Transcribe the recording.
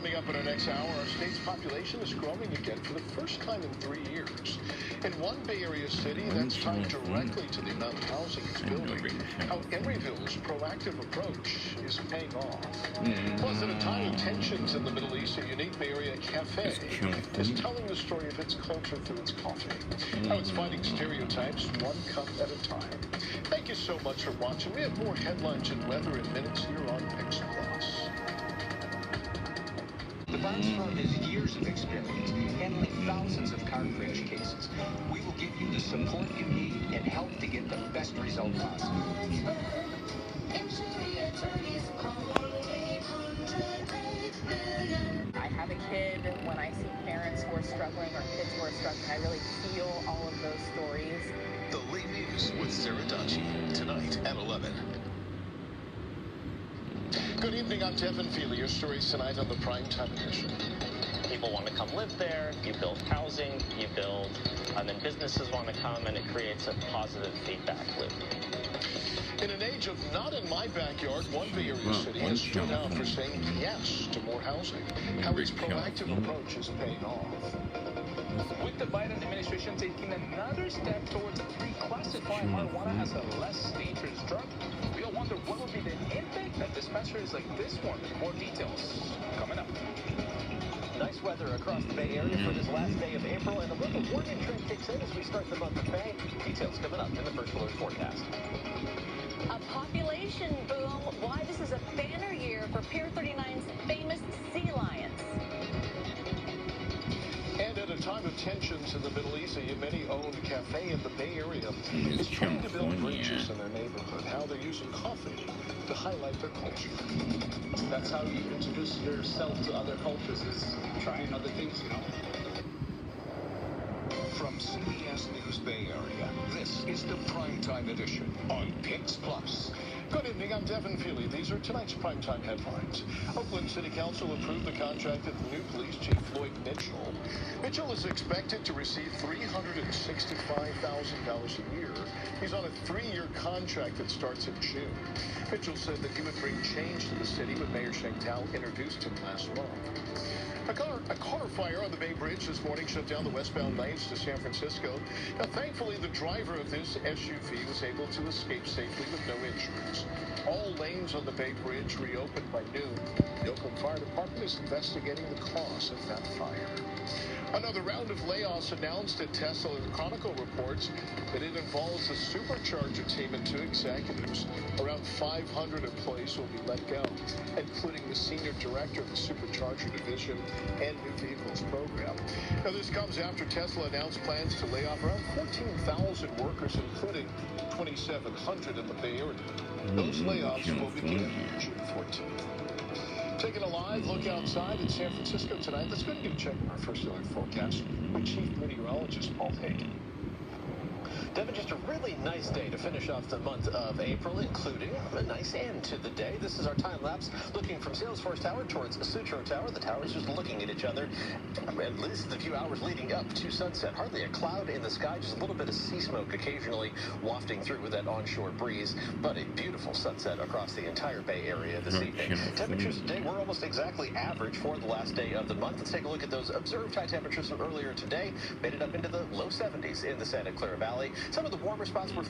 Coming up in our next hour, our state's population is growing again for the first time in 3 years. In one Bay Area city, that's tied directly to the amount of housing it's building. How Emeryville's proactive approach is paying off. Plus, at a time of tensions in the Middle East, a unique Bay Area cafe is telling the story of its culture through its coffee. How it's fighting stereotypes one cup at a time. Thank you so much for watching. We have more headlines and weather in minutes here on KPIX Plus. The Barnes firm has years of experience handling thousands of car crash cases. We will give you the support you need and help to get the best result possible. I have a kid. When I see parents who are struggling or kids who are struggling, I really feel all of those stories. The Late News with Sarah Dachi, tonight at 11. Good evening, I'm Devin Feely. Your stories tonight on the Primetime edition. People want to come live there, you build housing, you build, and then businesses want to come, and it creates a positive feedback loop. In an age of not in my backyard, one Bay Area city has stood out for saying yes to more housing. How its proactive approach is paying off. With the Biden administration taking another step towards reclassifying marijuana as a less dangerous drug, we all wonder what will be the impact at dispensaries like this one. More details coming up. Nice weather across the Bay Area for this last day of April, and a little warming trend kicks in as we start the month of May. Details coming up in the First Alert forecast. A population boom. Why this is a banner year for Pier 39's famous sea lions. And at a time of tensions in the Middle East, a Yemeni-owned cafe in the Bay Area is trying to build bridges in their neighborhood. How they're using coffee to highlight their culture. That's how you introduce yourself to other cultures, is trying other things, you know. From CBS News Bay Area, this is the Primetime edition on KPIX Plus. Good evening, I'm Devin Feely. These are tonight's primetime headlines. Oakland City Council approved the contract of the new police chief, Floyd Mitchell. Mitchell is expected to receive $365,000 a year. He's on a 3-year contract that starts in June. Mitchell said that he would bring change to the city when Mayor Shengtao introduced him last month. A car fire on the Bay Bridge this morning shut down the westbound lanes to San Francisco. Now, thankfully, the driver of this SUV was able to escape safely with no injuries. All lanes on the Bay Bridge reopened by noon. The Oakland Fire Department is investigating the cause of that fire. Another round of layoffs announced at Tesla. The Chronicle reports that it involves a supercharger team and 2 executives. Around 500 employees will be let go, including the senior director of the supercharger division and new vehicles program. Now, this comes after Tesla announced plans to lay off around 14,000 workers, including 2,700 in the Bay Area. Those layoffs will begin June 14th. Taking a live look outside in San Francisco tonight. Let's go and get a check on our First Alert forecast with Chief Meteorologist Paul Hagen. Devin, just a really nice day to finish off the month of April, including a nice end to the day. This is our time lapse looking from Salesforce Tower towards Sutro Tower. The towers just looking at each other, at least the few hours leading up to sunset. Hardly a cloud in the sky, just a little bit of sea smoke occasionally wafting through with that onshore breeze, but a beautiful sunset across the entire Bay Area this evening. Temperatures today were almost exactly average for the last day of the month. Let's take a look at those observed high temperatures from earlier today. Made it up into the low 70s in the Santa Clara Valley. Some of the warmer spots were